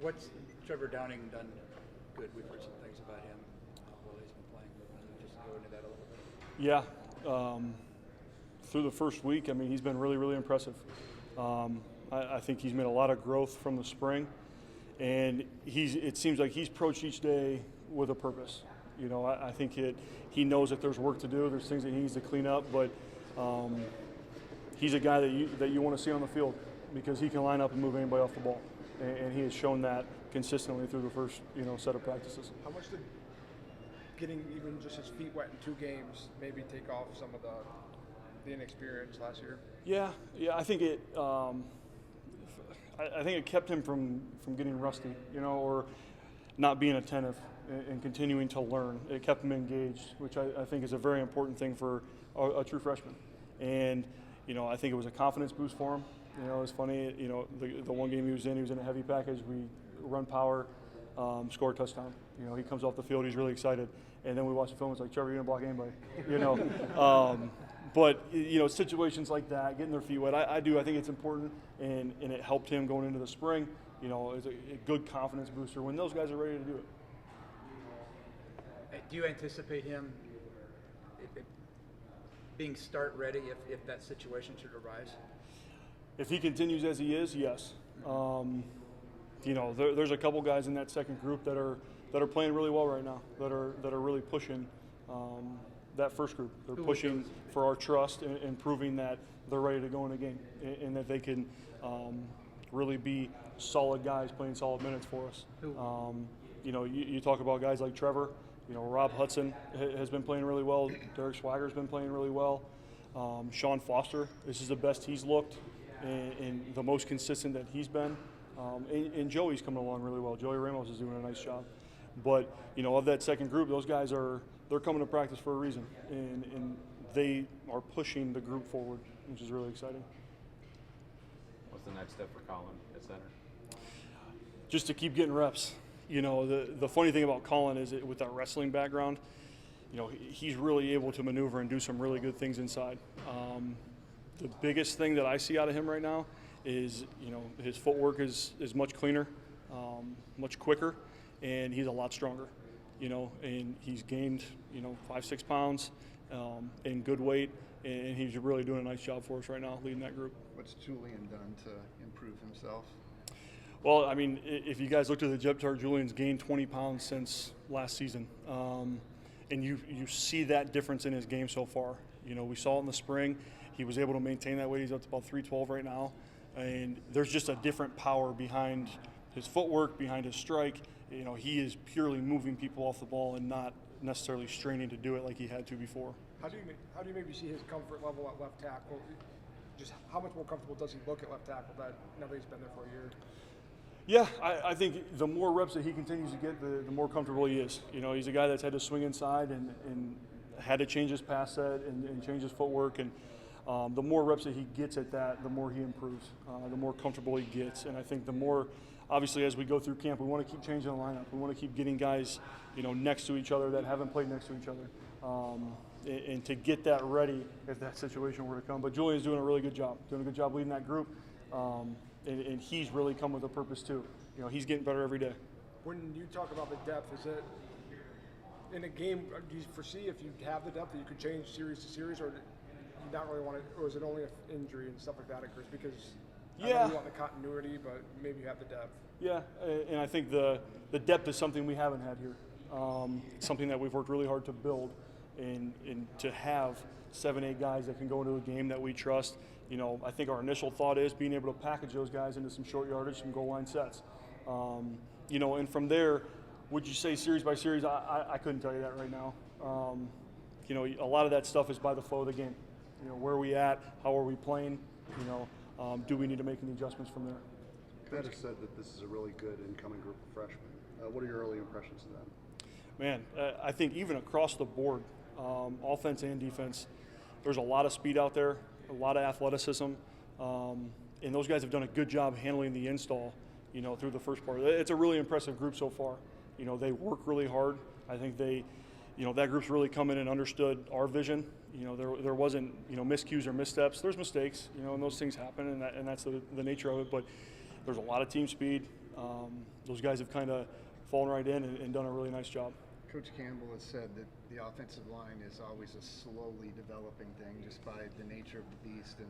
What's Trevor Downing done good? We've heard some things about him while he's been playing. Just go into that a little bit. Yeah. Through the first week, I mean, he's been really, really impressive. I think he's made a lot of growth from the spring, and it seems like he's approached each day with a purpose. You know, I think he knows that there's work to do, there's things that he needs to clean up, but he's a guy that you want to see on the field because he can line up and move anybody off the ball, and he has shown that consistently through the first set of practices. How much did getting even just his feet wet in 2 games maybe take off some of the inexperience last year? Yeah, I think it. I think it kept him from getting rusty, or not being attentive and continuing to learn. It kept him engaged, which I think is a very important thing for a true freshman. And I think it was a confidence boost for him. It was funny. The one game he was in a heavy package. We run power, score a touchdown. He comes off the field. He's really excited. And then we watch the film. It's like, Trevor, you didn't block anybody. But situations like that, getting their feet wet, I think it's important, and it helped him going into the spring. It's a good confidence booster when those guys are ready to do it. Do you anticipate him being start ready if that situation should arise? If he continues as he is, yes. There's a couple guys in that second group that are playing really well right now, that are really pushing that first group. They're pushing for our trust and proving that they're ready to go in a game and that they can really be solid guys playing solid minutes for us. You talk about guys like Trevor. Rob Hudson has been playing really well. Derek Swager's been playing really well. Sean Foster, this is the best he's looked and the most consistent that he's been. And Joey's coming along really well. Joey Ramos is doing a nice job. But, of that second group, those guys they're coming to practice for a reason. And they are pushing the group forward, which is really exciting. What's the next step for Colin at center? Just to keep getting reps. The funny thing about Colin is with that wrestling background, he's really able to maneuver and do some really good things inside. The biggest thing that I see out of him right now is, his footwork is much cleaner, much quicker, and he's a lot stronger, and he's gained, 5-6 pounds in good weight, and he's really doing a nice job for us right now, leading that group. What's Julian done to improve himself? Well, I mean, if you guys looked at the depth chart, Julian's gained 20 pounds since last season. And you see that difference in his game so far. We saw it in the spring. He was able to maintain that weight. He's up to about 312 right now. And there's just a different power behind his footwork, behind his strike. He is purely moving people off the ball and not necessarily straining to do it like he had to before. How do you maybe see his comfort level at left tackle? Just how much more comfortable does he look at left tackle now that he's been there for a year? Yeah, I think the more reps that he continues to get, the more comfortable he is. He's a guy that's had to swing inside and had to change his pass set and change his footwork. And the more reps that he gets at that, the more he improves, the more comfortable he gets. And I think the more, obviously, as we go through camp, we want to keep changing the lineup. We want to keep getting guys, next to each other that haven't played next to each other. And to get that ready if that situation were to come. But Julian's doing a really good job, leading that group. And he's really come with a purpose too. He's getting better every day. When you talk about the depth, is it in a game? Do you foresee if you have the depth that you could change series to series, or do you not really want it, or is it only if injury and stuff like that occurs? Because I know you want the continuity, but maybe you have the depth. Yeah, and I think the depth is something we haven't had here. It's something that we've worked really hard to build, and to have 7-8 guys that can go into a game that we trust. I think our initial thought is being able to package those guys into some short yardage, some goal line sets. And from there, would you say series by series? I couldn't tell you that right now. A lot of that stuff is by the flow of the game. Where are we at? How are we playing? Do we need to make any adjustments from there? Pettis said that this is a really good incoming group of freshmen. What are your early impressions of them? Man, I think even across the board, offense and defense, there's a lot of speed out there, a lot of athleticism, and those guys have done a good job handling the install, through the first part. It's a really impressive group so far. They work really hard. I think that group's really come in and understood our vision. There wasn't, miscues or missteps. There's mistakes, and those things happen, and that's the nature of it. But there's a lot of team speed, Those guys have kind of fallen right in and done a really nice job. Coach Campbell has said that the offensive line is always a slowly developing thing just by the nature of the beast. And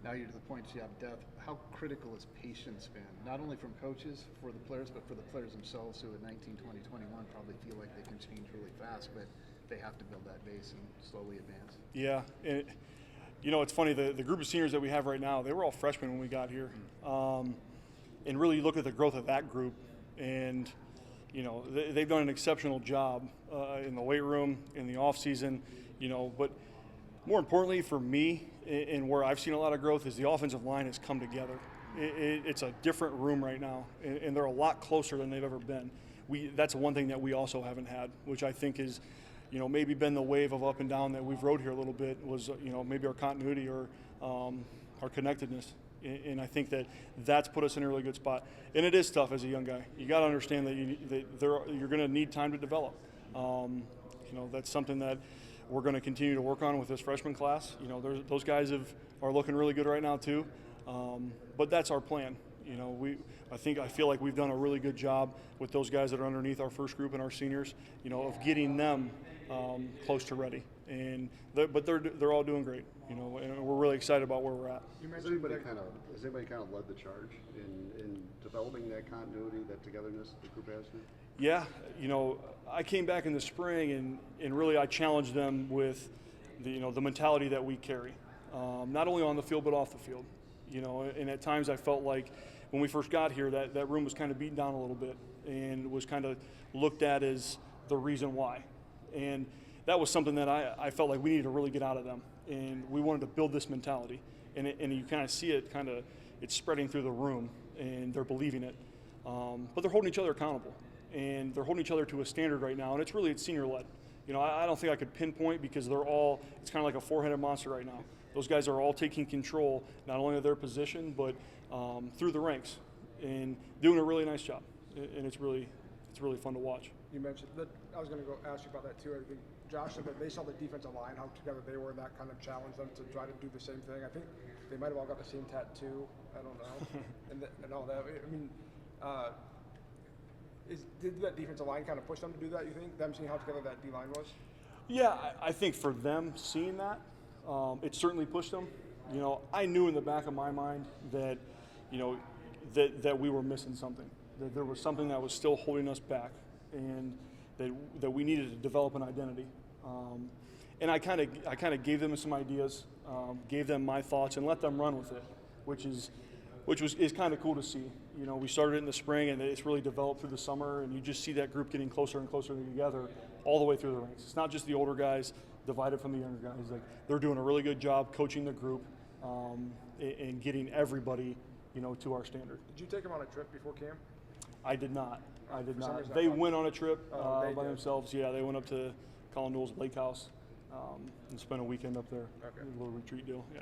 now you're to the point you have depth. How critical has patience been, not only from coaches for the players, but for the players themselves who at 19, 20, 21 probably feel like they can change really fast, but they have to build that base and slowly advance. Yeah, and it's funny, the group of seniors that we have right now, they were all freshmen when we got here. And really you look at the growth of that group, and they've done an exceptional job in the weight room, in the off season, but more importantly for me, and where I've seen a lot of growth, is the offensive line has come together. It's a different room right now, and they're a lot closer than they've ever been. That's one thing that we also haven't had, which I think is, maybe been the wave of up and down that we've rode here a little bit, was, maybe our continuity or our connectedness. And I think that's put us in a really good spot. And it is tough as a young guy. You got to understand that you're going to need time to develop. That's something that we're going to continue to work on with this freshman class. Those guys are looking really good right now too. But that's our plan. I feel like we've done a really good job with those guys that are underneath our first group and our seniors, of getting them close to ready. But they're all doing great, and we're really excited about where we're at. You Has mentioned anybody kind of led the charge in developing that continuity, that togetherness the group has now? Yeah, I came back in the spring and really I challenged them with the mentality that we carry, not only on the field but off the field. And at times I felt like when we first got here that room was kind of beaten down a little bit and was kind of looked at as the reason why. And that was something that I felt like we needed to really get out of them. And we wanted to build this mentality. And you kind of see it it's spreading through the room, and they're believing it. But they're holding each other accountable. And they're holding each other to a standard right now, and it's senior-led. I don't think I could pinpoint, because it's kind of like a four-headed monster right now. Those guys are all taking control, not only of their position, but through the ranks, and doing a really nice job. And it's really fun to watch. You mentioned that. I was going to go ask you about that too. I think Josh said that they saw the defensive line, how together they were, and that kind of challenged them to try to do the same thing. I think they might have all got the same tattoo. I don't know, and all that. I mean, did that defensive line kind of push them to do that? You think them seeing how together that D line was? Yeah, I think for them seeing that, it certainly pushed them. I knew in the back of my mind that, that we were missing something, that there was something that was still holding us back, and that we needed to develop an identity. And I kind of gave them some ideas, gave them my thoughts, and let them run with it, which is kind of cool to see. We started in the spring, and it's really developed through the summer, and you just see that group getting closer and closer together all the way through the ranks. It's not just the older guys divided from the younger guys. Like, they're doing a really good job coaching the group and getting everybody, to our standard. Did you take them on a trip before camp? I did not. For some reason I They thought- went on a trip They by did. themselves. Yeah, they went up to Colin Newell's Lake House and spent a weekend up there. Okay. A little retreat deal. Yeah.